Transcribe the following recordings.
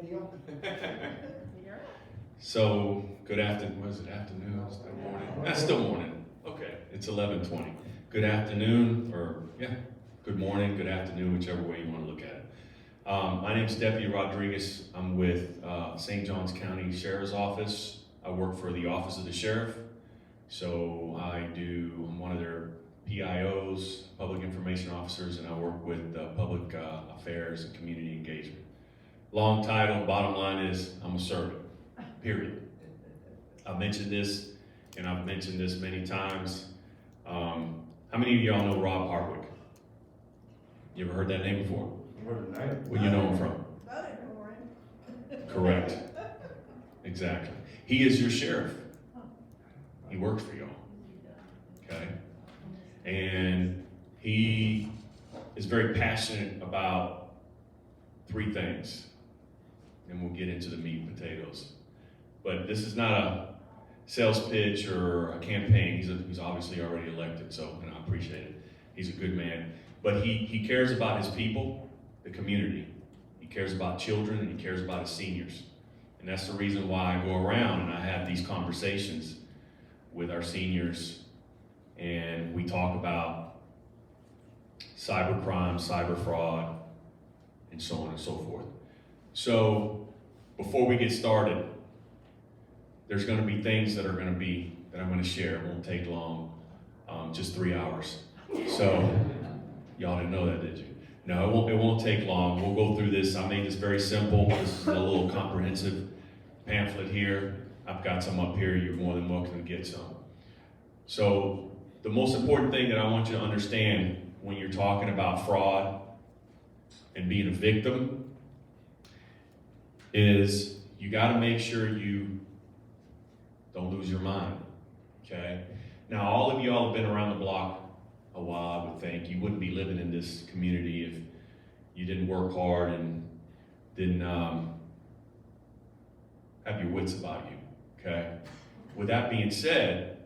deal? So, good afternoon. Was it afternoon? Still morning? That's still morning. Okay, it's 11:20. Good afternoon, or yeah, good morning, good afternoon, whichever way you want to look at it. My name is Deputy Rodriguez. I'm with St. Johns County Sheriff's Office. I work for the Office of the Sheriff. So I'm one of their PIOs, Public Information Officers, and I work with Public Affairs and Community Engagement. Long title, bottom line is I'm a servant, period. I've mentioned this, and I've mentioned this many times. How many of y'all know Rob Hartwick? You ever heard that name before? Where you know him from? Correct. Exactly. He is your sheriff. He works for y'all. Okay? And he is very passionate about three things. And we'll get into the meat and potatoes. But this is not a sales pitch or a campaign. He's obviously already elected, and I appreciate it. He's a good man. But he cares about his people, the community. He cares about children, and he cares about his seniors. And that's the reason why I go around and I have these conversations with our seniors, and we talk about cybercrime, cyber fraud, and so on and so forth. So before we get started, there's going to be things that I'm going to share. It won't take long, just 3 hours. So y'all didn't know that, did you? No, it won't take long. We'll go through this. I made this very simple. This is a little comprehensive pamphlet here. I've got some up here. You're more than welcome to get some. So the most important thing that I want you to understand when you're talking about fraud and being a victim is you got to make sure you don't lose your mind, okay? Now, all of y'all have been around the block a while, I would think. You wouldn't be living in this community if you didn't work hard and didn't have your wits about you, okay? With that being said,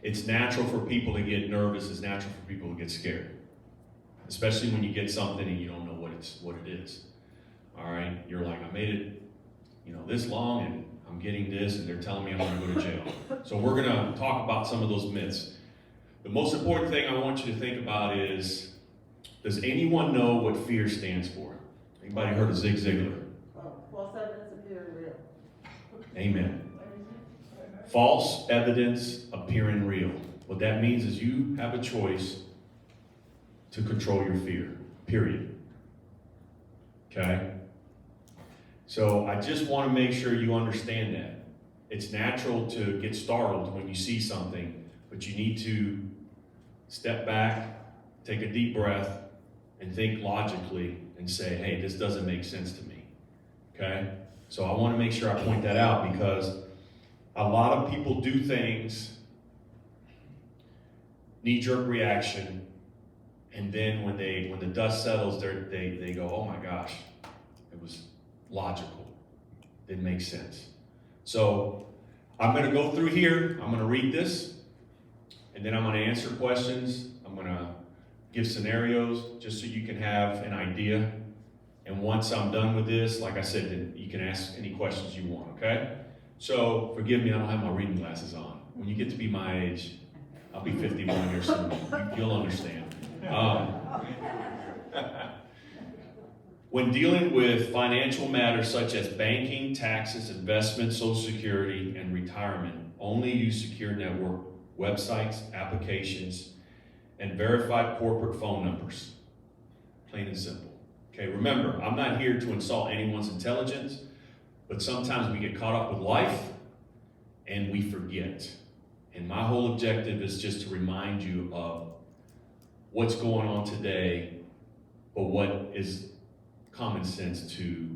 it's natural for people to get nervous. It's natural for people to get scared, especially when you get something and you don't know what it is. All right, you're like, I made it, this long, and I'm getting this, and they're telling me I'm going to go to jail. So we're going to talk about some of those myths. The most important thing I want you to think about is, does anyone know what fear stands for? Anybody heard of Zig Ziglar? False evidence appearing real. Amen. False evidence appearing real. What that means is you have a choice to control your fear, period. Okay? So I just want to make sure you understand that. It's natural to get startled when you see something, but you need to step back, take a deep breath, and think logically and say, hey, this doesn't make sense to me. Okay? So I want to make sure I point that out because a lot of people do things, knee-jerk reaction, and then when the dust settles, they go, oh my gosh, it was logical. Didn't make sense. So I'm going to go through here. I'm going to read this, and then I'm going to answer questions. I'm going to give scenarios just so you can have an idea. And once I'm done with this, like I said, then you can ask any questions you want, okay? So forgive me, I don't have my reading glasses on. When you get to be my age, I'll be 51 here soon. You'll understand. When dealing with financial matters such as banking, taxes, investments, Social Security, and retirement, only use secure network websites, applications, and verified corporate phone numbers. Plain and simple. Okay, remember, I'm not here to insult anyone's intelligence, but sometimes we get caught up with life and we forget. And my whole objective is just to remind you of what's going on today, but what is common sense to,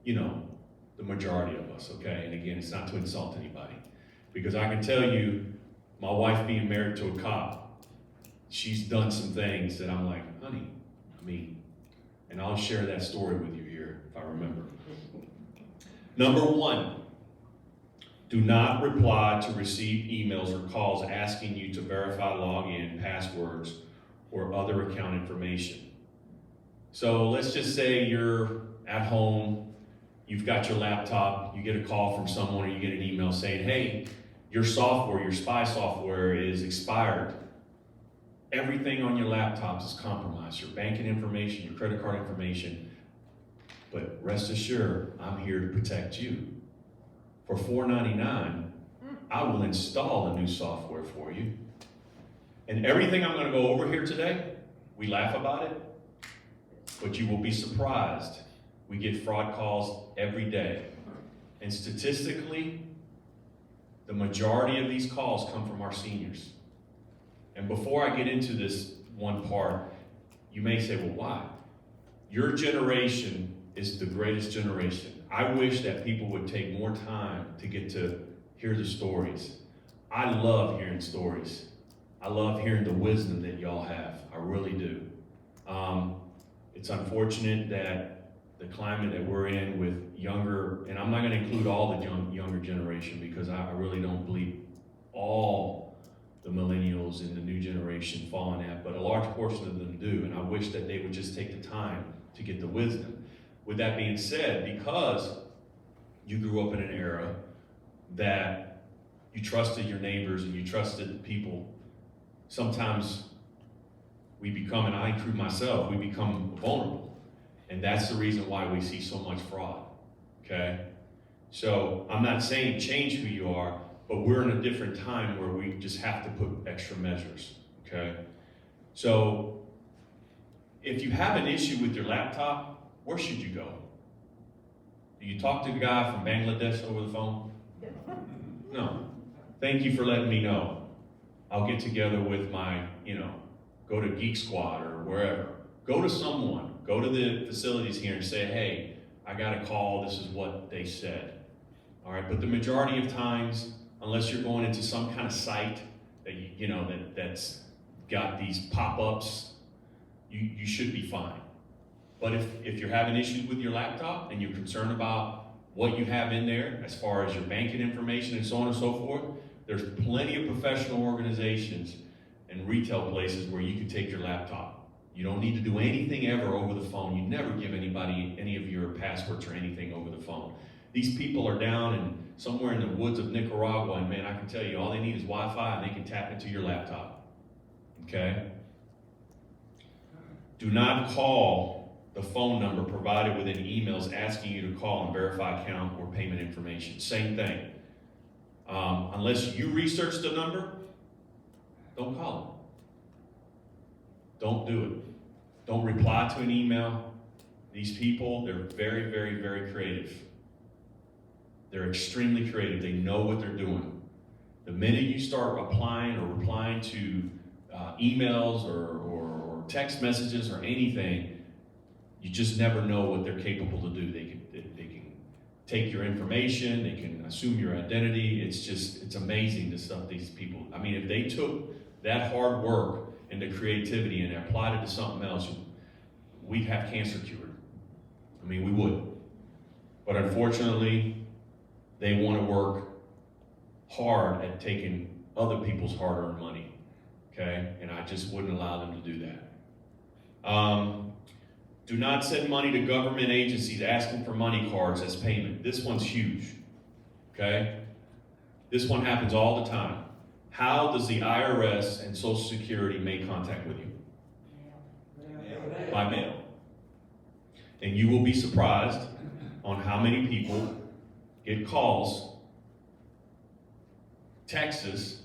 the majority of us, okay? And again, it's not to insult anybody. Because I can tell you, my wife being married to a cop, she's done some things that I'm like, honey, and I'll share that story with you here if I remember. Number one, do not reply to receive emails or calls asking you to verify login, passwords, or other account information. So let's just say you're at home you've got your laptop, you get a call from someone, or you get an email saying, hey, your software, your spy software is expired. Everything on your laptops is compromised, your banking information, your credit card information. But rest assured, I'm here to protect you. For $4.99, I will install a new software for you. And everything I'm going to go over here today, we laugh about it, but you will be surprised. We get fraud calls every day. And statistically, the majority of these calls come from our seniors. And before I get into this one part, you may say, well, why? Your generation is the greatest generation. I wish that people would take more time to get to hear the stories. I love hearing stories. I love hearing the wisdom that y'all have. I really do. It's unfortunate that the climate that we're in with younger, and I'm not going to include all the younger generation because I really don't believe all the millennials in the new generation fall in that, but a large portion of them do, and I wish that they would just take the time to get the wisdom. With that being said, because you grew up in an era that you trusted your neighbors and you trusted the people, sometimes we become, and I include myself, we become vulnerable. And that's the reason why we see so much fraud, okay? So I'm not saying change who you are, but we're in a different time where we just have to put extra measures, okay? So if you have an issue with your laptop, where should you go? Do you talk to the guy from Bangladesh over the phone? No. Thank you for letting me know. I'll get together with my, go to Geek Squad or wherever. Go to someone, go to the facilities here and say, hey, I got a call, this is what they said. All right, but the majority of times, unless you're going into some kind of site that that's got these pop-ups, you should be fine. But if you're having issues with your laptop and you're concerned about what you have in there as far as your banking information and so on and so forth, there's plenty of professional organizations and retail places where you can take your laptop. You don't need to do anything ever over the phone. You never give anybody any of your passwords or anything over the phone. These people are down in somewhere in the woods of Nicaragua, and man, I can tell you, all they need is Wi-Fi and they can tap into your laptop, okay? Do not call the phone number provided within emails asking you to call and verify account or payment information. Same thing. Unless you research the number, don't call it. Don't do it. Don't reply to an email. These people, they're very, very, very creative. They're extremely creative. They know what they're doing. The minute you start replying to emails or text messages or anything, you just never know what they're capable to do. They can take your information, they can assume your identity. It's amazing the stuff these people, I mean, if they took that hard work and the creativity and applied it to something else, we'd have cancer cured. I mean, we would. But unfortunately, they want to work hard at taking other people's hard-earned money, okay? And I just wouldn't allow them to do that. Do not send money to government agencies asking for money cards as payment. This one's huge, okay? This one happens all the time. How does the IRS and Social Security make contact with you? By mail. And you will be surprised on how many people get calls, texts,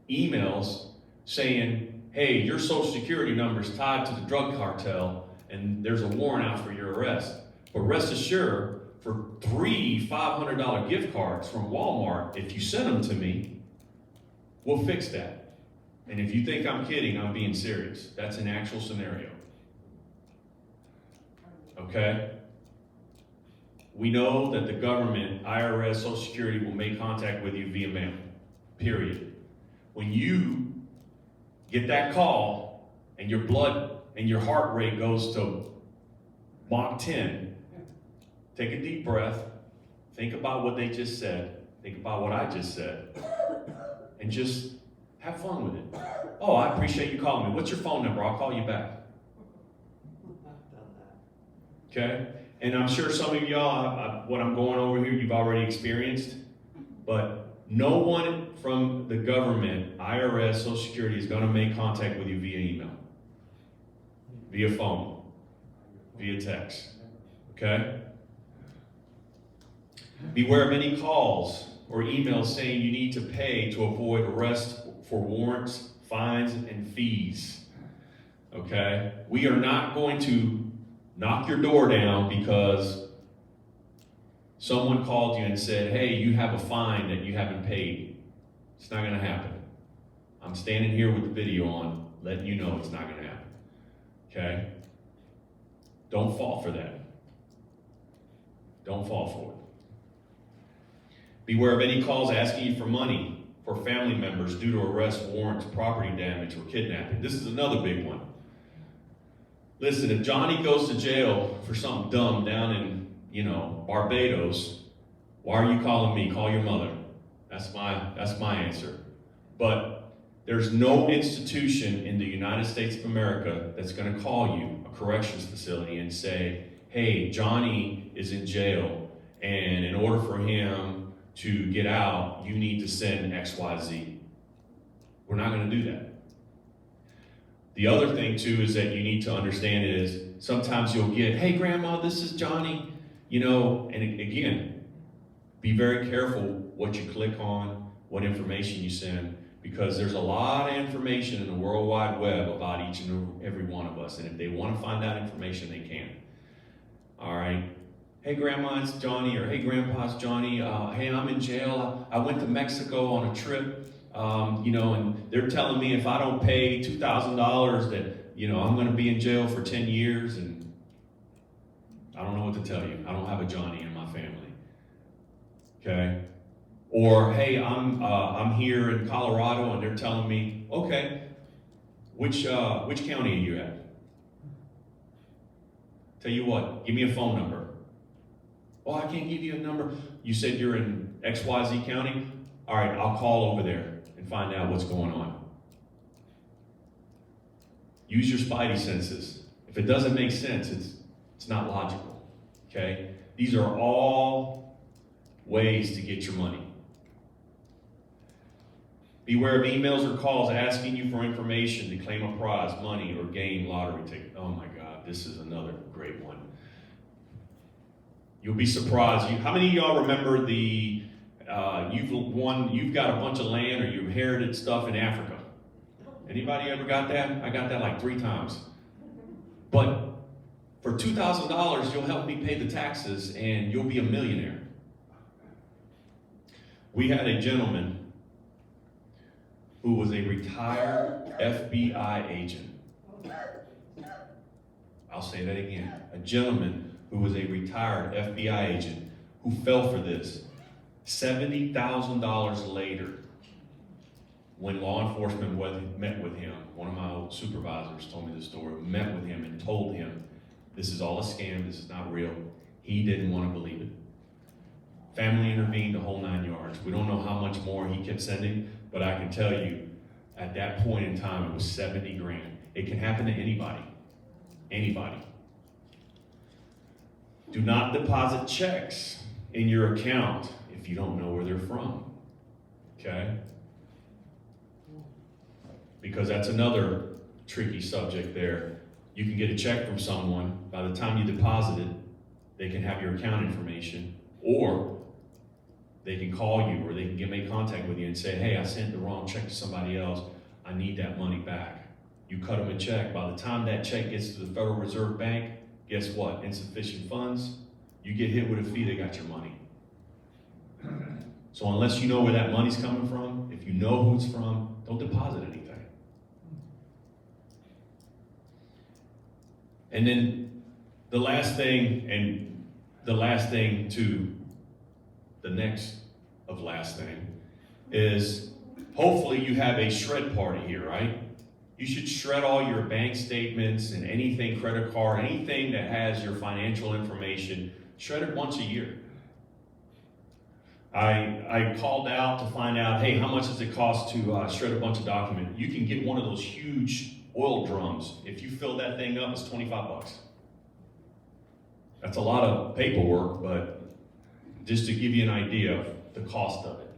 emails saying, hey, your Social Security number is tied to the drug cartel and there's a warrant out for your arrest. But rest assured, for 3 $500 gift cards from Walmart, if you send them to me, we'll fix that. And if you think I'm kidding, I'm being serious. That's an actual scenario. Okay? We know that the government, IRS, Social Security will make contact with you via mail, period. When you get that call and your blood and your heart rate goes to Mach 10, take a deep breath, think about what they just said, think about what I just said, and just have fun with it. Oh, I appreciate you calling me. What's your phone number? I'll call you back. Okay? And I'm sure some of y'all, what I'm going over here, you've already experienced, but no one from the government, IRS, Social Security, is going to make contact with you via email, via phone, via text. Okay? Beware of any calls or emails saying you need to pay to avoid arrest for warrants, fines, and fees. Okay? We are not going to knock your door down because someone called you and said, hey, you have a fine that you haven't paid. It's not going to happen. I'm standing here with the video on, letting you know it's not going to happen. Okay? Don't fall for that. Don't fall for it. Beware of any calls asking you for money for family members due to arrest, warrants, property damage, or kidnapping. This is another big one. Listen, if Johnny goes to jail for something dumb down in, Barbados, why are you calling me? Call your mother. That's my answer. But there's no institution in the United States of America that's going to call you, a corrections facility, and say, hey, Johnny is in jail, and in order for him to get out, you need to send XYZ. We're not going to do that. The other thing, too, is that you need to understand is sometimes you'll get, hey, Grandma, this is Johnny. And again, be very careful what you click on, what information you send, because there's a lot of information in the World Wide Web about each and every one of us. And if they want to find out information, they can. All right? Hey, Grandma, it's Johnny, or hey, Grandpa, it's Johnny. Hey, I'm in jail. I went to Mexico on a trip. And they're telling me if I don't pay $2,000 that, I'm going to be in jail for 10 years, and I don't know what to tell you. I don't have a Johnny in my family. Okay? Or, hey, I'm here in Colorado, and they're telling me, okay, which county are you at? Tell you what, give me a phone number. Oh, I can't give you a number. You said you're in XYZ county? All right, I'll call over there and find out what's going on. Use your spidey senses. If it doesn't make sense, it's not logical, okay? These are all ways to get your money. Beware of emails or calls asking you for information to claim a prize, money, or gain lottery ticket. Oh my God, this is another great one. You'll be surprised. How many of y'all remember you've got a bunch of land or you inherited stuff in Africa? Anybody ever got that? I got that like 3 times. But for $2,000, you'll help me pay the taxes and you'll be a millionaire. We had a gentleman who was a retired FBI agent. I'll say that again. A gentleman who was a retired FBI agent who fell for this. $70,000 later, when law enforcement met with him, one of my old supervisors told me the story, met with him and told him, this is all a scam, this is not real. He didn't want to believe it. Family intervened, the whole 9 yards. We don't know how much more he kept sending, but I can tell you, at that point in time, it was 70 grand. It can happen to anybody. Anybody. Do not deposit checks in your account if you don't know where they're from, okay? Because that's another tricky subject there. You can get a check from someone. By the time you deposit it, they can have your account information, or they can call you, or they can make contact with you and say, hey, I sent the wrong check to somebody else. I need that money back. You cut them a check. By the time that check gets to the Federal Reserve Bank, guess what? Insufficient funds. You get hit with a fee, they got your money. So unless you know where that money's coming from, if you know who it's from, don't deposit anything. And then the last thing to the next of last thing is hopefully you have a shred party here, right? You should shred all your bank statements and anything, credit card, anything that has your financial information, shred it once a year. I called out to find out, hey, how much does it cost to shred a bunch of documents? You can get one of those huge oil drums. If you fill that thing up, it's $25. That's a lot of paperwork, but just to give you an idea of the cost of it.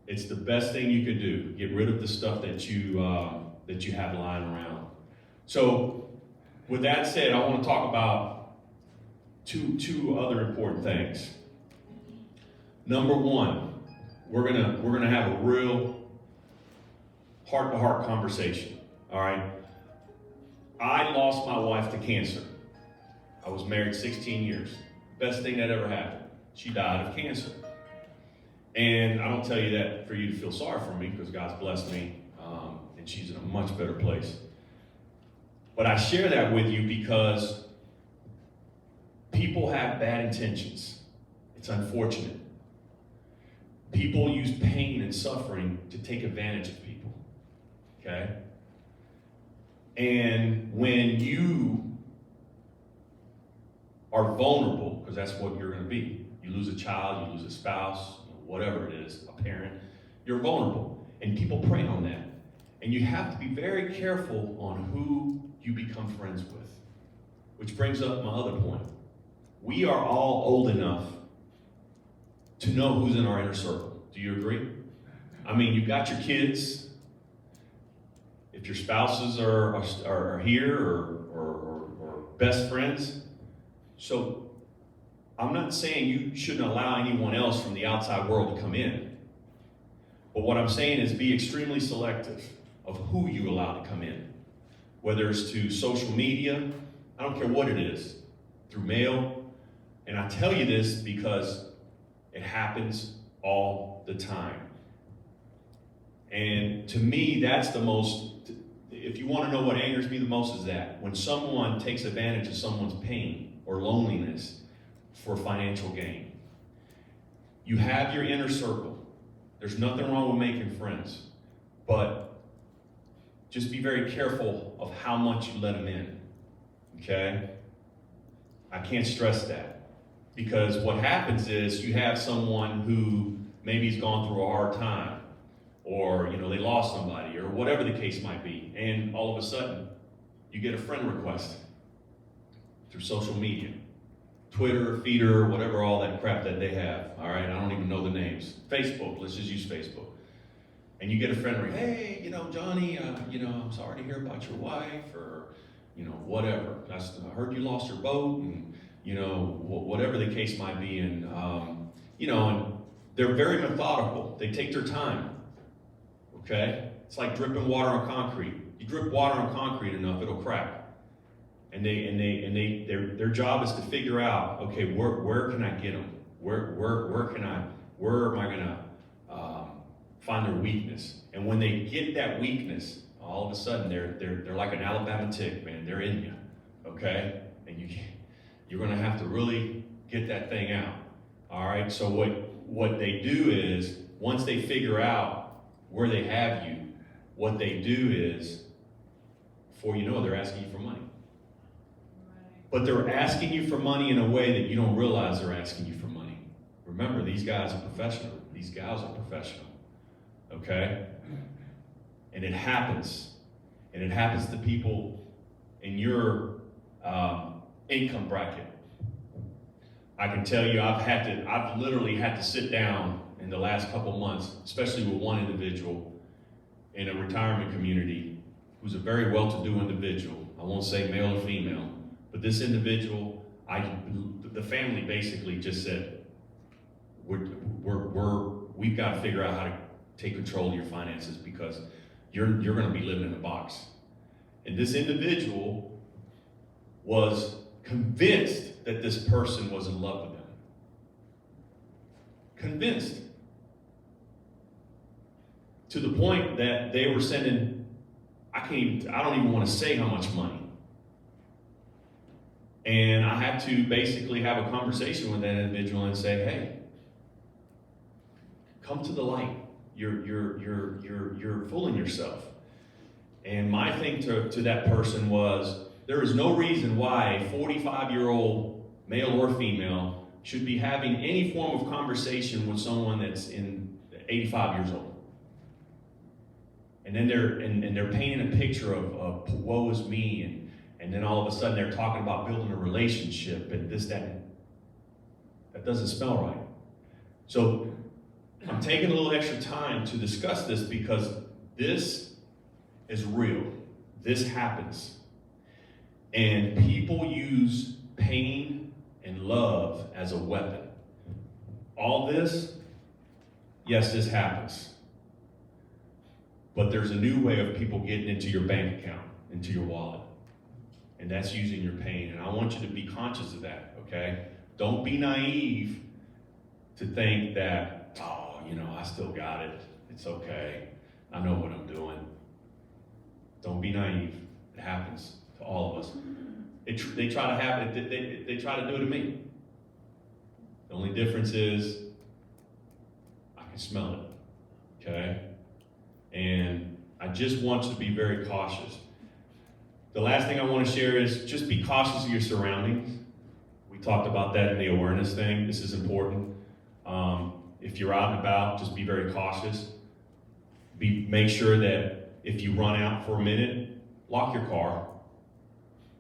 It's the best thing you could do. Get rid of the stuff that you have lying around. So, with that said, I want to talk about two other important things. Number one, we're gonna have a real heart-to-heart conversation. All right. I lost my wife to cancer. I was married 16 years. Best thing that ever happened. She died of cancer. And I don't tell you that for you to feel sorry for me, because God's blessed me, and she's in a much better place. But I share that with you because people have bad intentions. It's unfortunate. People use pain and suffering to take advantage of people. Okay? And when you are vulnerable, because that's what you're going to be, you lose a child, you lose a spouse, whatever it is, a parent, you're vulnerable. And people prey on that. And you have to be very careful on who you become friends with. Which brings up my other point. We are all old enough to know who's in our inner circle. Do you agree? I mean, you've got your kids. If your spouses are here or best friends. So I'm not saying you shouldn't allow anyone else from the outside world to come in. But what I'm saying is be extremely selective of who you allow to come in. Whether it's to social media, I don't care what it is, through mail. And I tell you this because it happens all the time. And to me, that's the most, if you want to know what angers me the most, is that when someone takes advantage of someone's pain or loneliness for financial gain. You have your inner circle. There's nothing wrong with making friends, but just be very careful of how much you let them in, okay? I can't stress that, because what happens is you have someone who maybe has gone through a hard time, or they lost somebody, or whatever the case might be, and all of a sudden you get a friend request through social media. Twitter, Feeder, whatever, all that crap that they have, all right? I don't even know the names. Facebook, let's just use Facebook. And you get a friend, hey, Johnny, I'm sorry to hear about your wife, or, whatever. I heard you lost your boat, and, whatever the case might be. And, and they're very methodical. They take their time, okay? It's like dripping water on concrete. You drip water on concrete enough, it'll crack. And their job is to figure out, okay, where can I get them? Where am I gonna find their weakness? And when they get that weakness, all of a sudden they're like an Alabama tick, man. They're in you, okay? And you're gonna have to really get that thing out. All right. So what they do is, once they figure out where they have you, what they do is, before you know it, they're asking you for money. But they're asking you for money in a way that you don't realize they're asking you for money. Remember, these guys are professional. These gals are professional. Okay? And it happens. And it happens to people in your income bracket. I can tell you, I've literally had to sit down in the last couple months, especially with one individual in a retirement community who's a very well-to-do individual. I won't say male or female. But this individual, the family basically just said, we've got to figure out how to take control of your finances, because you're going to be living in a box. And this individual was convinced that this person was in love with him. Convinced. To the point that they were sending, I don't even want to say how much money. And I had to basically have a conversation with that individual and say, hey, come to the light. You're fooling yourself. And my thing to that person was, there is no reason why a 45-year-old male or female should be having any form of conversation with someone that's in 85 years old. And then they're painting a picture of woe is me, And then all of a sudden they're talking about building a relationship and this, that. That doesn't smell right. So I'm taking a little extra time to discuss this because this is real. This happens. And people use pain and love as a weapon. All this, yes, this happens. But there's a new way of people getting into your bank account, into your wallet. And that's using your pain. And I want you to be conscious of that, okay? Don't be naive to think that, oh, I still got it. It's okay. I know what I'm doing. Don't be naive. It happens to all of us. They try to have it. They try to do it to me. The only difference is I can smell it. Okay? And I just want you to be very cautious. The last thing I want to share is just be cautious of your surroundings. We talked about that in the awareness thing. This is important. If you're out and about, just be very cautious. Make sure that if you run out for a minute, lock your car.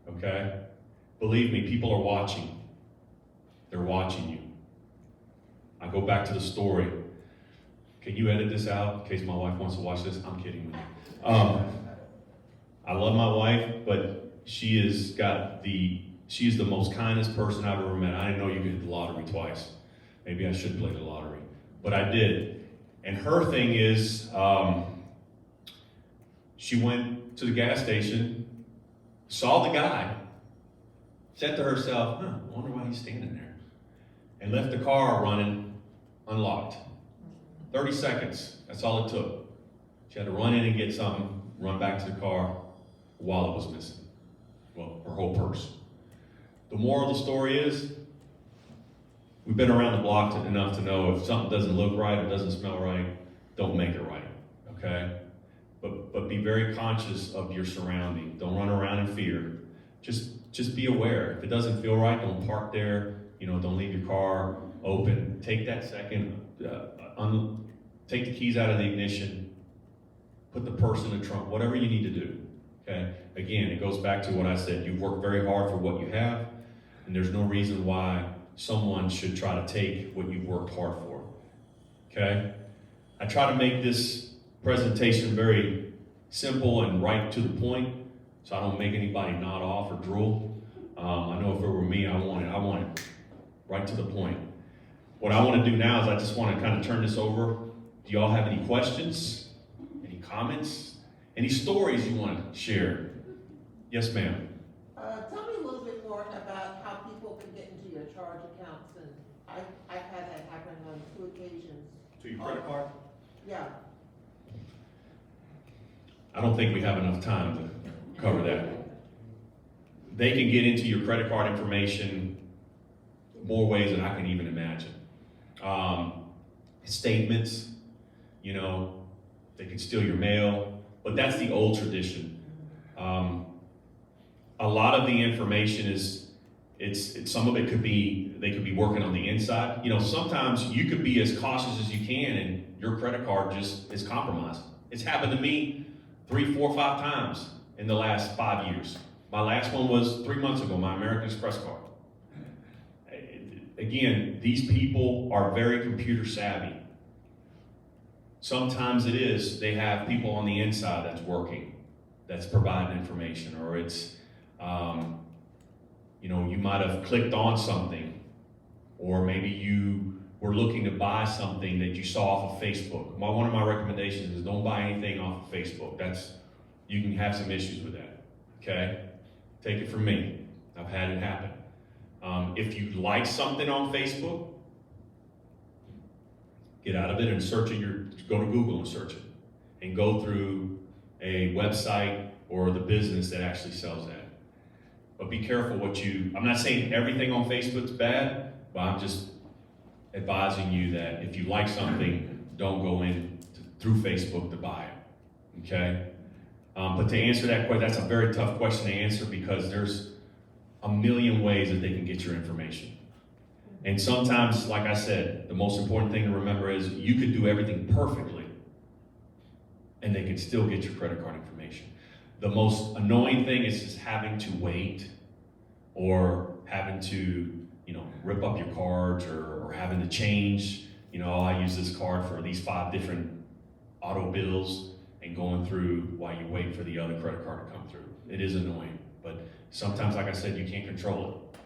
Okay? Believe me, people are watching. They're watching you. I go back to the story. Can you edit this out in case my wife wants to watch this? I'm kidding with you. I love my wife, but she is the most kindest person I've ever met. I didn't know you could hit the lottery twice. Maybe I should play the lottery, but I did. And her thing is, she went to the gas station, saw the guy, said to herself, I wonder why he's standing there, and left the car running unlocked. 30 seconds, that's all it took. She had to run in and get something, run back to the car, the wallet was missing. Well, her whole purse. The moral of the story is, we've been around the block enough to know if something doesn't look right or doesn't smell right, don't make it right, okay? But be very conscious of your surrounding. Don't run around in fear. Just be aware. If it doesn't feel right, don't park there. Don't leave your car open. Take that second, take the keys out of the ignition, put the purse in the trunk, whatever you need to do, okay? Again, it goes back to what I said. You've worked very hard for what you have, and there's no reason why someone should try to take what you've worked hard for, okay? I try to make this presentation very simple and right to the point, so I don't make anybody nod off or drool. I know if it were me, I want it right to the point. What I want to do now is I just want to kind of turn this over. Do y'all have any questions? Any comments? Any stories you want to share? Yes, ma'am. Tell me a little bit more about how people can get into your charge accounts, and I've had that happen on 2 occasions. To your credit card? Yeah. I don't think we have enough time to cover that. They can get into your credit card information more ways than I can even imagine. Statements, they can steal your mail, but that's the old tradition. A lot of the information is, some of it they could be working on the inside. Sometimes you could be as cautious as you can and your credit card just is compromised. It's happened to me 3, 4, 5 times in the last 5 years. My last one was 3 months ago, my American Express card. Again, these people are very computer savvy. Sometimes it is, they have people on the inside that's working, that's providing information, or it's, you might have clicked on something, or maybe you were looking to buy something that you saw off of Facebook. One of my recommendations is don't buy anything off of Facebook. You can have some issues with that, okay? Take it from me. I've had it happen. If you like something on Facebook, get out of it and search it. Go to Google and search it. And go through a website or the business that actually sells that. But be careful I'm not saying everything on Facebook's bad, but I'm just advising you that if you like something, don't go in through Facebook to buy it, okay? But to answer that question, that's a very tough question to answer because there's a million ways that they can get your information. And sometimes, like I said, the most important thing to remember is you could do everything perfectly and they can still get your credit card information. the most annoying thing is just having to wait or having to, rip up your cards or having to change, I use this card for these 5 different auto bills and going through while you wait for the other credit card to come through. It is annoying, but sometimes, like I said, you can't control it.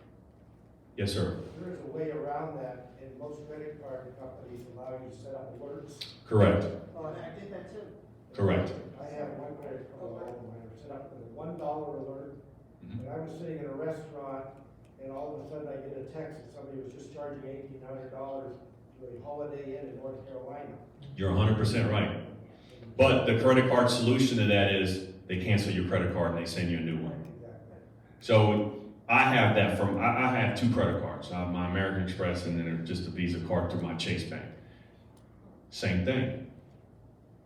Yes, sir. There's a way around that, and most credit card companies allow you to set up alerts. Correct. Oh, I did that too. Correct. I have one credit card, mine set up with a $1 alert, and I was sitting in a restaurant, and all of a sudden I get a text that somebody was just charging $1,800 to a Holiday Inn in North Carolina. You're 100% right. But the credit card solution to that is they cancel your credit card and they send you a new one. Exactly. So I have that I have 2 credit cards. I have my American Express and then just a Visa card through my Chase Bank. Same thing.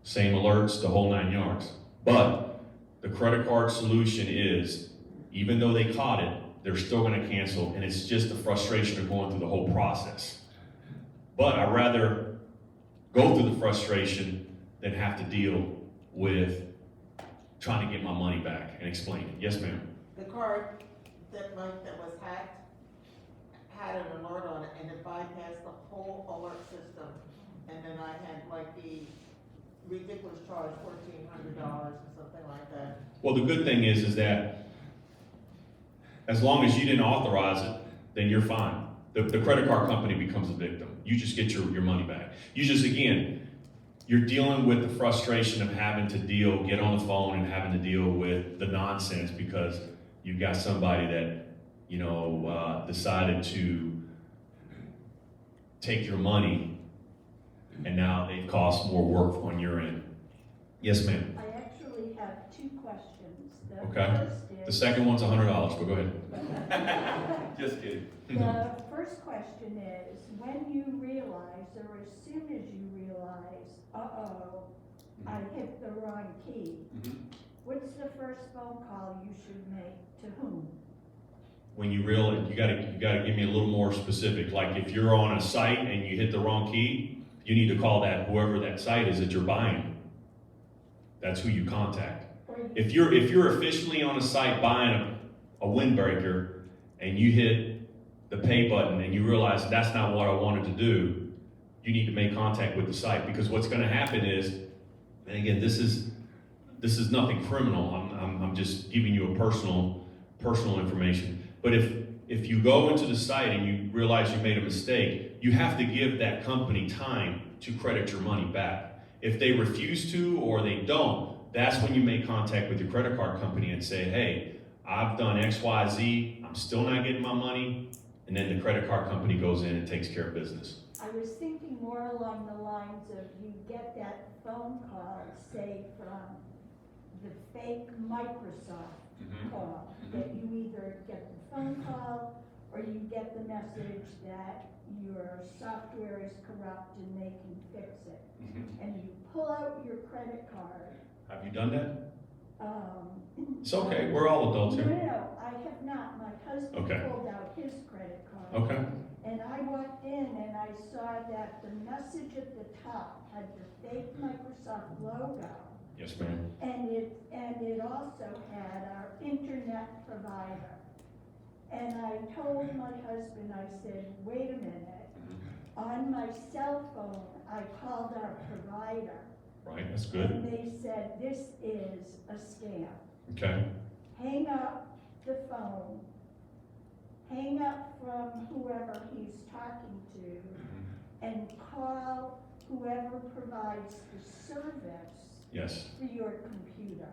Same alerts, the whole 9 yards. But the credit card solution is, even though they caught it, they're still going to cancel, and it's just the frustration of going through the whole process. But I'd rather go through the frustration than have to deal with trying to get my money back and explain it. Yes, ma'am. The card that was hacked had an alert on it, and it bypassed the whole alert system. And then I had like the ridiculous charge, $1,400 or something like that. Well, the good thing is that as long as you didn't authorize it, then you're fine. The credit card company becomes a victim. You just get your money back. You just, again, you're dealing with the frustration of having to get on the phone and having to deal with the nonsense because you've got somebody that, decided to take your money and now they've caused more work on your end. Yes, ma'am. I actually have 2 questions. The Okay. first is, The second one's $100, but go ahead. Just kidding. the first question is, when you realize, or as soon as you realize, I hit the wrong key, what's the first phone call you should make to whom? When you realize, you gotta give me a little more specific. Like if you're on a site and you hit the wrong key, you need to call whoever that site is that you're buying. That's who you contact. If you're officially on a site buying a windbreaker and you hit the pay button and you realize that's not what I wanted to do, you need to make contact with the site, because what's going to happen is, and again, this is nothing criminal. I'm just giving you a personal information. But if you go into the site and you realize you made a mistake, you have to give that company time to credit your money back. If they refuse to or they don't, that's when you make contact with your credit card company and say, hey, I've done X, Y, Z, I'm still not getting my money, and then the credit card company goes in and takes care of business. I was thinking more along the lines of you get that phone call, say from the fake Microsoft call, that you either get the phone call or you get the message that your software is corrupt and they can fix it. And you pull out your credit card. Have you done that? It's okay, we're all adults here. No, I have not. My husband Okay. pulled out his credit card. Okay. And I walked in and I saw that the message at the top had the fake Microsoft logo. Yes, ma'am. And it also had our internet provider. And I told my husband, I said, wait a minute. On my cell phone, I called our provider. Right, that's good. And they said, this is a scam. Okay. Hang up the phone, hang up from whoever he's talking to, and call whoever provides the service Yes. for your computer.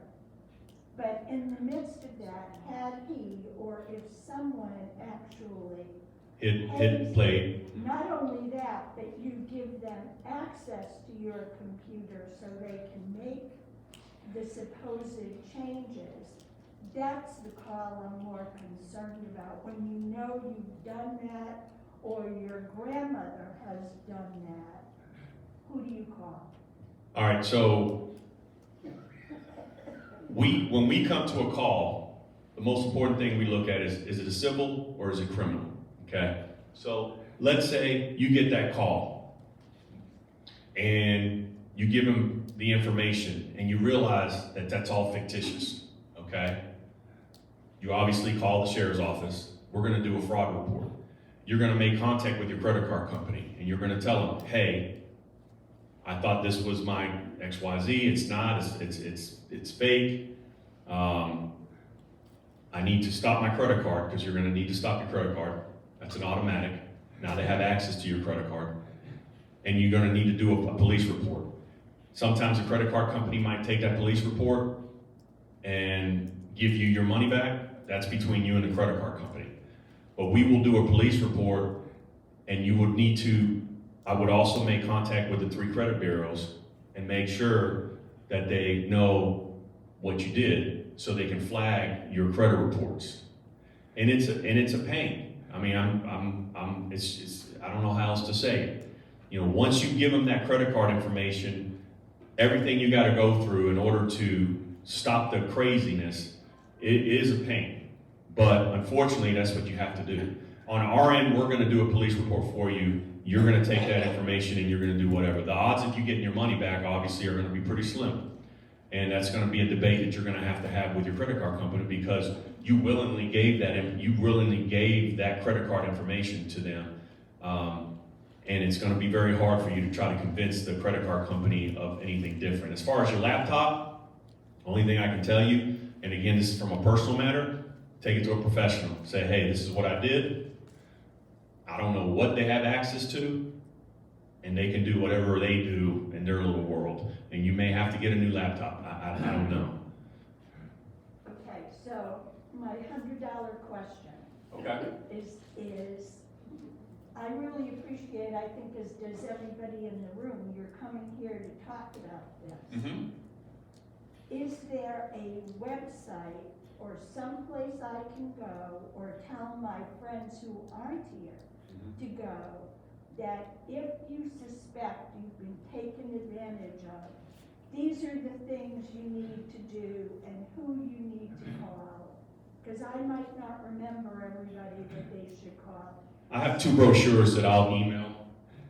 But in the midst of that, had he, or if someone actually Hit play. not only that, but you give them access to your computer so they can make the supposed changes, that's the call I'm more concerned about. When you know you've done that, or your grandmother has done that, who do you call? All right, so when we come to a call, the most important thing we look at is it a civil or is it criminal? Okay, so let's say you get that call and you give them the information and you realize that that's all fictitious. okay? You obviously call the sheriff's office. We're gonna do a fraud report. You're gonna make contact with your credit card company, and you're gonna tell them, hey, I thought this was my XYZ, it's not, it's fake. I need to stop my credit card, because you're gonna need to stop your credit card. That's an automatic. Now they have access to your credit card. And you're gonna need to do a police report. Sometimes a credit card company might take that police report and give you your money back. That's between you and the credit card company. But we will do a police report, and you would need to, I would also make contact with the 3 credit bureaus and make sure that they know what you did so they can flag your credit reports. And it's a pain. I mean, I don't know how else to say it. You know, once you give them that credit card information, everything you gotta go through in order to stop the craziness, it is a pain. But unfortunately, that's what you have to do. On our end, we're gonna do a police report for you. You're gonna take that information and you're gonna do whatever. The odds of you getting your money back, obviously, are gonna be pretty slim. And that's gonna be a debate that you're gonna have with your credit card company, because you willingly gave that credit card information to them. And it's gonna be very hard for you to try to convince the credit card company of anything different. As far as your laptop, only thing I can tell you, and again, this is from a personal matter, take it to a professional. Say, hey, this is what I did. I don't know what they have access to, and they can do whatever they do in their little world. And you may have to get a new laptop. I don't know. Okay, so my $100 question Okay. is, I really appreciate, I think as does everybody in the room, you're coming here to talk about this. Mm-hmm. Is there a website or someplace I can go, or tell my friends who aren't here to go, that if you suspect you've been taken advantage of, these are the things you need to do and who you need to call? Because I might not remember everybody that they should call. I have 2 brochures that I'll email.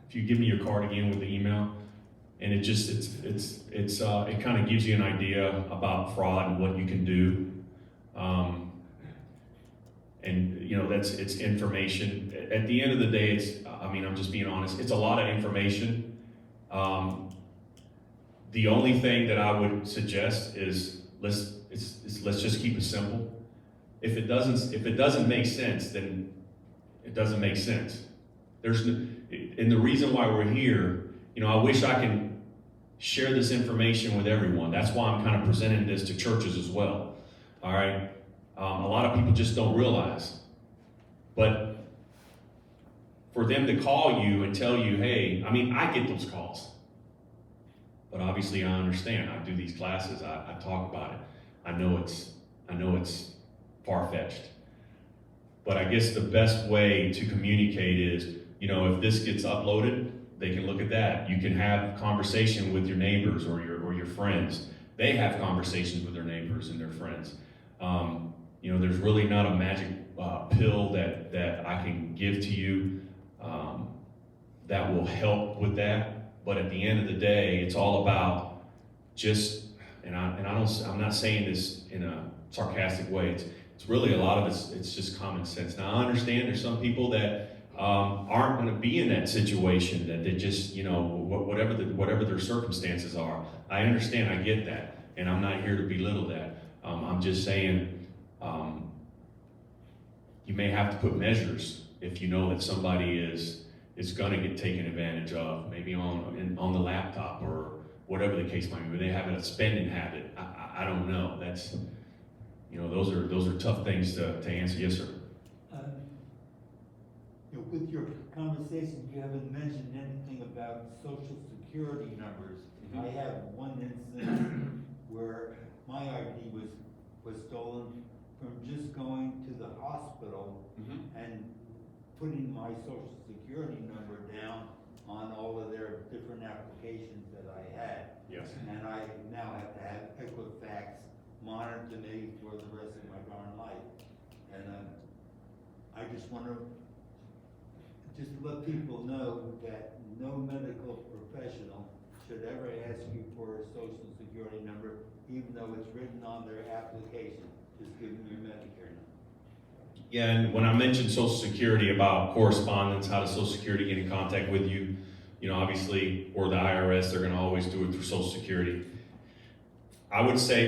If you give me your card again with the email, and it just it kind of gives you an idea about fraud and what you can do. And you know, it's information. At the end of the day, I'm just being honest, it's a lot of information. The only thing that I would suggest is let's just keep it simple. If it doesn't make sense, then it doesn't make sense. And the reason why we're here, you know, I wish I can share this information with everyone. That's why I'm kind of presenting this to churches as well. All right. A lot of people just don't realize. But for them to call you and tell you, hey, I get those calls. But obviously I understand. I do these classes, I talk about it. I know it's far-fetched. But I guess the best way to communicate is, you know, if this gets uploaded, they can look at that. You can have conversation with your neighbors or your friends. They have conversations with their neighbors and their friends. You know, there's really not a magic pill that I can give to you that will help with that. But at the end of the day, it's all about just, I'm not saying this in a sarcastic way. It's really a lot of it's just common sense. Now I understand there's some people that aren't going to be in that situation, that they just, you know, whatever their circumstances are. I understand, I get that, and I'm not here to belittle that. I'm just saying, you may have to put measures if you know that somebody is going to get taken advantage of, maybe on the laptop or whatever the case might be. They have a spending habit. I don't know. That's, you know, those are tough things to answer. Yes, sir. With your conversation, you haven't mentioned anything about Social Security numbers. Mm-hmm. I have one instance where my ID was stolen from just going to the hospital and putting my Social Security number down on all of their different applications that I had. Yes. And I now have to have Equifax monitored to me for the rest of my darn life. And I just want to let people know that no medical professional should ever ask you for a Social Security number even though it's written on their application, just give them your Medicare number. Yeah, and when I mentioned Social Security about correspondence, how does Social Security get in contact with you? You know, obviously, or the IRS, they're gonna always do it through Social Security. I would say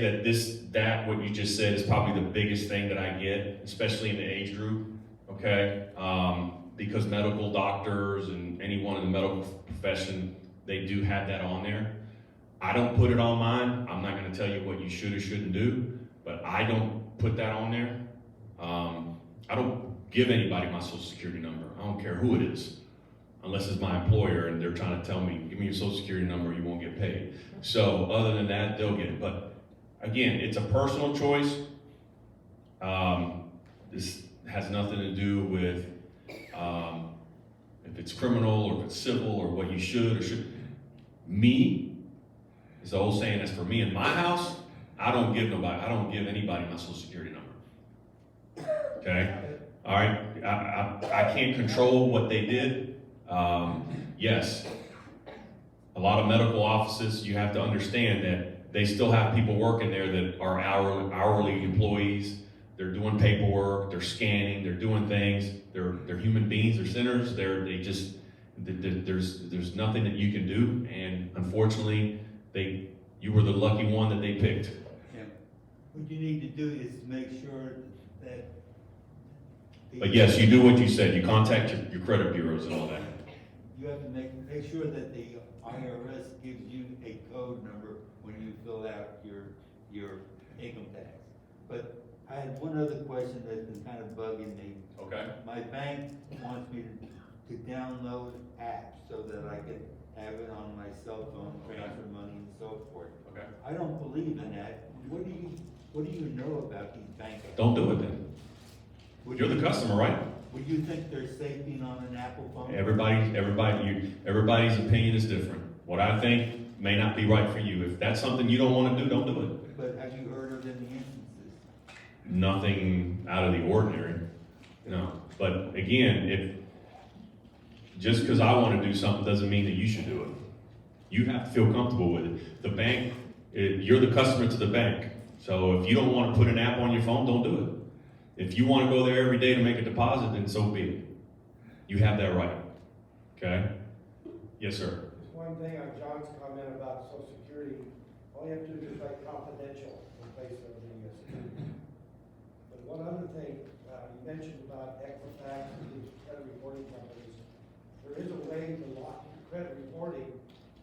that what you just said is probably the biggest thing that I get, especially in the age group, okay? Because medical doctors and anyone in the medical profession, they do have that on there. I don't put it on mine. I'm not gonna tell you what you should or shouldn't do, but I don't put that on there. I don't give anybody my Social Security number. I don't care who it is, unless it's my employer and they're trying to tell me, give me your Social Security number, you won't get paid. So other than that, they'll get it. But again, it's a personal choice. This has nothing to do with if it's criminal or if it's civil or what you should or should. Me, as the old saying, as for me in my house, I don't give anybody my Social Security number. Okay? All right? I can't control what they did. Yes, a lot of medical offices, you have to understand that they still have people working there that are hourly employees. They're doing paperwork, they're scanning, they're doing things. They're human beings, they're sinners. There's nothing that you can do, and unfortunately, you were the lucky one that they picked. Yeah. What you need to do is make sure that. But yes, you do what you said. You contact your credit bureaus and all that. You have to make sure that the IRS gives you a code number when you fill out your income tax. But I had one other question that's been kind of bugging me. Okay. My bank wants me to download apps so that I can have it on my cell phone, transfer money and so forth. Okay. I don't believe in that. What do you know about these bank apps? Don't do it then. You're the customer, right? Would you think they're safe being on an Apple phone? Everybody's opinion is different. What I think may not be right for you. If that's something you don't want to do, don't do it. But have you heard of any instances? Nothing out of the ordinary. No. But again, just because I want to do something doesn't mean that you should do it. You have to feel comfortable with it. The bank, you're the customer to the bank. So if you don't want to put an app on your phone, don't do it. If you want to go there every day to make a deposit, then so be it. You have that right. Okay? Yes, sir. Just one thing on John's comment about Social Security, all you have to do is write confidential in place of the security. But one other thing, you mentioned about Equifax and these credit reporting companies. There is a way to lock your credit reporting,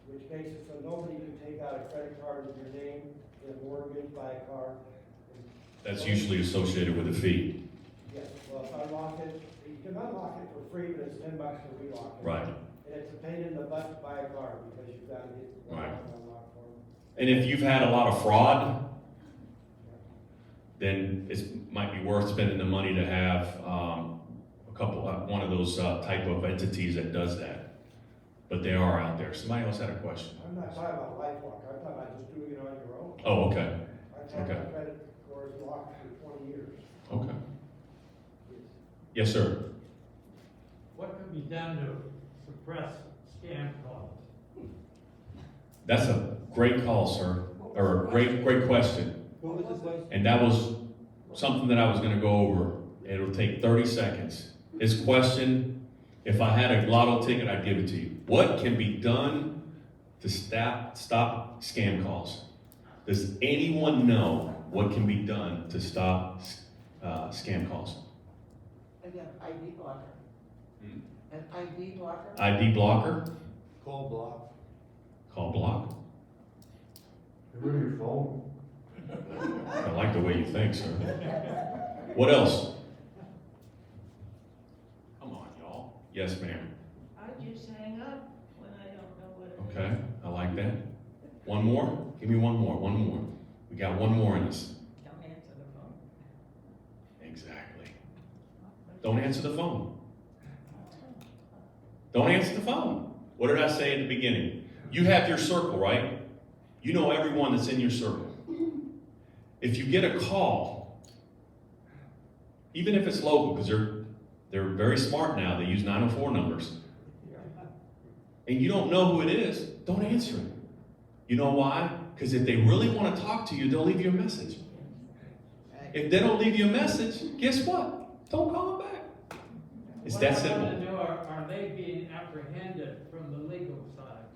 which makes it so nobody can take out a credit card with your name, get a mortgage, buy a car. That's usually associated with a fee. Yes, well, if I lock it, you can unlock it for free, but it's $10 to relock it. Right. And it's a pain in the butt to buy a car because you've got to get the Right. unlocked for them. And if you've had a lot of fraud, then it might be worth spending the money to have one of those type of entities that does that. But they are out there. Somebody else had a question. I'm not talking about LifeLock, I'm talking about just doing it on your own. Oh, okay. I've had Okay. my credit scores locked for 20 years. Okay. Yes, sir. What can be done to suppress scam calls? That's a great call, sir, or a great question. What was the question? And that was something that I was going to go over. It'll take 30 seconds. His question, if I had a lotto ticket, I'd give it to you. What can be done to stop scam calls? Does anyone know what can be done to stop scam calls? Again, ID blocker. Hmm? An ID blocker? ID blocker, Call block. call block. Remove your phone. I like the way you think, sir. What else? Come on, y'all. Yes, ma'am. I just hang up when I don't know what it is. Okay, I like that. One more? Give me one more. We got one more in us. Don't answer the phone. Exactly. Don't answer the phone. Don't answer the phone. What did I say at the beginning? You have your circle, right? You know everyone that's in your circle. If you get a call, even if it's local, because they're very smart now, they use 904 numbers, and you don't know who it is, don't answer it. You know why? Because if they really want to talk to you, they'll leave you a message. If they don't leave you a message, guess what? Don't call them back. It's that What I simple. want to know, are they being apprehended from the legal side?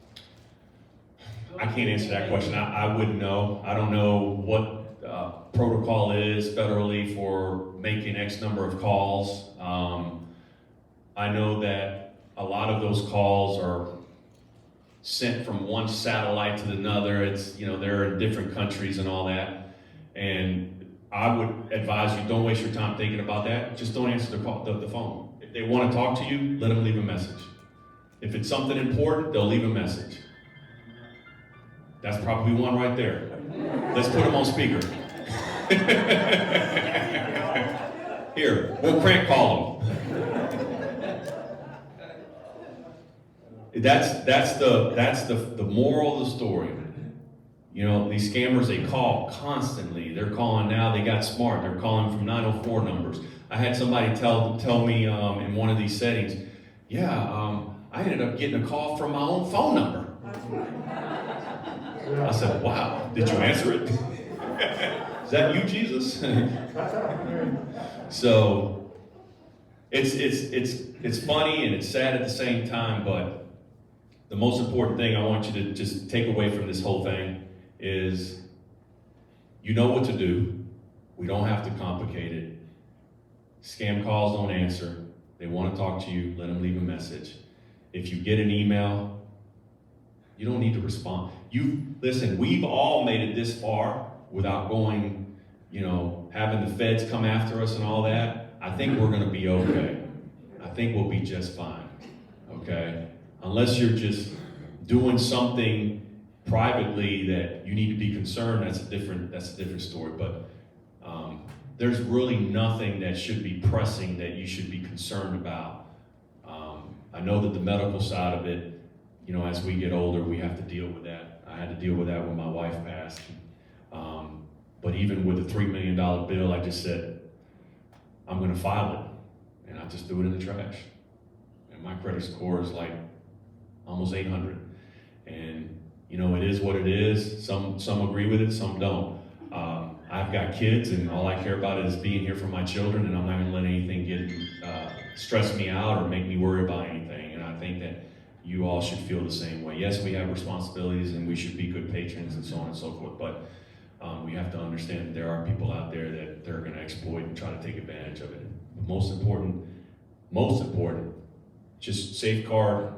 I can't answer that question. I wouldn't know. I don't know what protocol is federally for making X number of calls. I know that a lot of those calls are sent from one satellite to another. It's, you know, they're in different countries and all that. And I would advise you, don't waste your time thinking about that. Just don't answer the phone. If they want to talk to you, let them leave a message. If it's something important, they'll leave a message. That's probably one right there. Let's put them on speaker. Here, we'll crank call them. That's the moral of the story. You know, these scammers, they call constantly. They're calling now, they got smart. They're calling from 904 numbers. I had somebody tell me in one of these settings, I ended up getting a call from my own phone number. I said, wow, did you answer it? Is that you, Jesus? So it's funny and it's sad at the same time, but the most important thing I want you to just take away from this whole thing is you know what to do. We don't have to complicate it. Scam calls don't answer. They want to talk to you, let them leave a message. If you get an email, you don't need to respond. Listen, we've all made it this far without going, having the feds come after us and all that. I think we're going to be okay. I think we'll be just fine, okay? Unless you're just doing something privately that you need to be concerned, that's a different story. But there's really nothing that should be pressing that you should be concerned about. I know that the medical side of it, as we get older, we have to deal with that. I had to deal with that when my wife passed. But even with the $3 million bill, I just said, I'm going to file it. And I just threw it in the trash. And my credit score is like almost 800. And, it is what it is. Some agree with it, some don't. I've got kids, and all I care about is being here for my children, and I'm not going to let anything stress me out or make me worry about anything. And I think that you all should feel the same way. Yes, we have responsibilities, and we should be good patrons and so on and so forth, but we have to understand that there are people out there that they're going to exploit and try to take advantage of it. But most important, just safeguard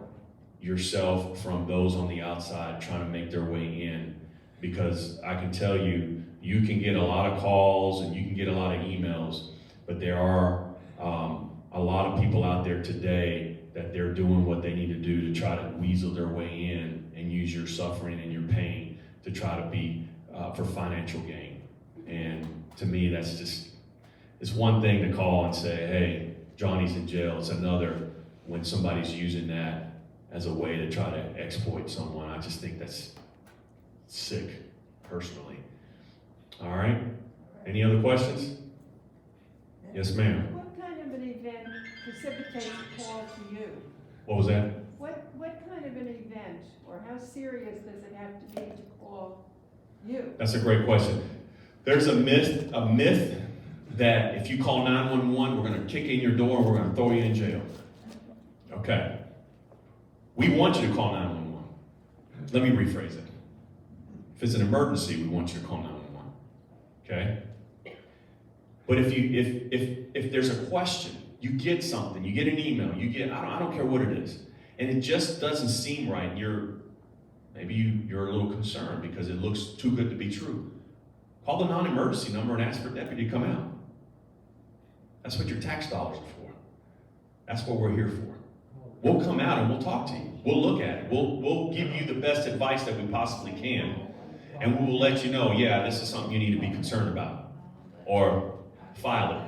yourself from those on the outside trying to make their way in, because I can tell you, you can get a lot of calls and you can get a lot of emails, but there are a lot of people out there today that they're doing what they need to do to try to weasel their way in and use your suffering and your pain to try to be for financial gain. And to me, it's one thing to call and say, hey, Johnny's in jail. It's another when somebody's using that as a way to try to exploit someone. I just think that's sick, personally. All right? Any other questions? Yes, ma'am. What kind of an event precipitates a call to you? What was that? What kind of an event, or how serious does it have to be to call you? That's a great question. There's a myth that if you call 911, we're going to kick in your door and we're going to throw you in jail. Okay. We want you to call 911. Let me rephrase it. If it's an emergency, we want you to call 911. Okay? But if there's a question, you get something, you get an email, I don't care what it is, and it just doesn't seem right, and you're a little concerned because it looks too good to be true. Call the non-emergency number and ask for a deputy to come out. That's what your tax dollars are for. That's what we're here for. We'll come out and we'll talk to you. We'll look at it. We'll give you the best advice that we possibly can. And we will let you know, this is something you need to be concerned about. Or file it.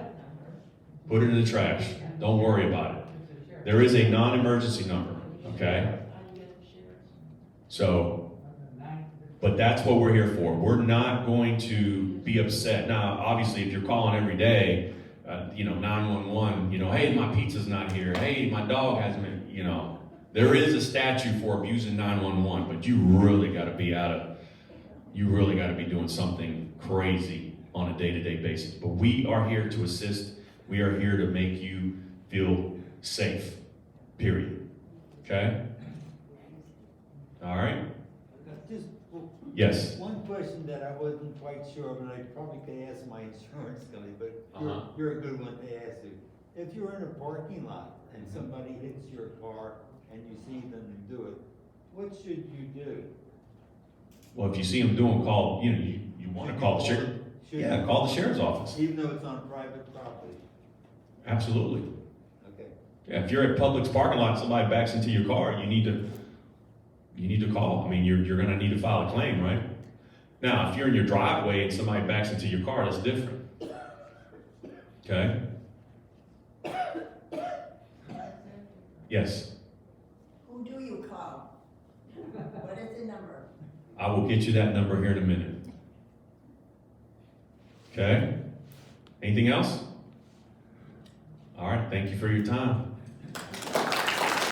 Put it in the trash. Don't worry about it. There is a non-emergency number, okay? So, but that's what we're here for. We're not going to be upset. Now, obviously, if you're calling every day, 911, hey, my pizza's not here. Hey, my dog hasn't been, there is a statute for abusing 911, but you really got to be out you really gotta be doing something crazy on a day-to-day basis. But we are here to assist. We are here to make you feel safe, period. Okay? All right? Just Yes. one question that I wasn't quite sure of, and I probably could ask my insurance company, but Uh-huh. you're a good one to ask it. If you're in a parking lot and somebody hits your car and you see them do it, what should you do? Well, if you see them doing, call, you wanna call the sheriff. Should Yeah, you- call the sheriff's office. Even though it's on private property? Absolutely. Okay. Yeah, if you're at Publix parking lot, somebody backs into your car, you need to call. I mean, you're gonna need to file a claim, right? Now, if you're in your driveway and somebody backs into your car, that's different. Okay? Yes, Who do you call? What is the number? I will get you that number here in a minute. Okay? Anything else? All right, thank you for your time.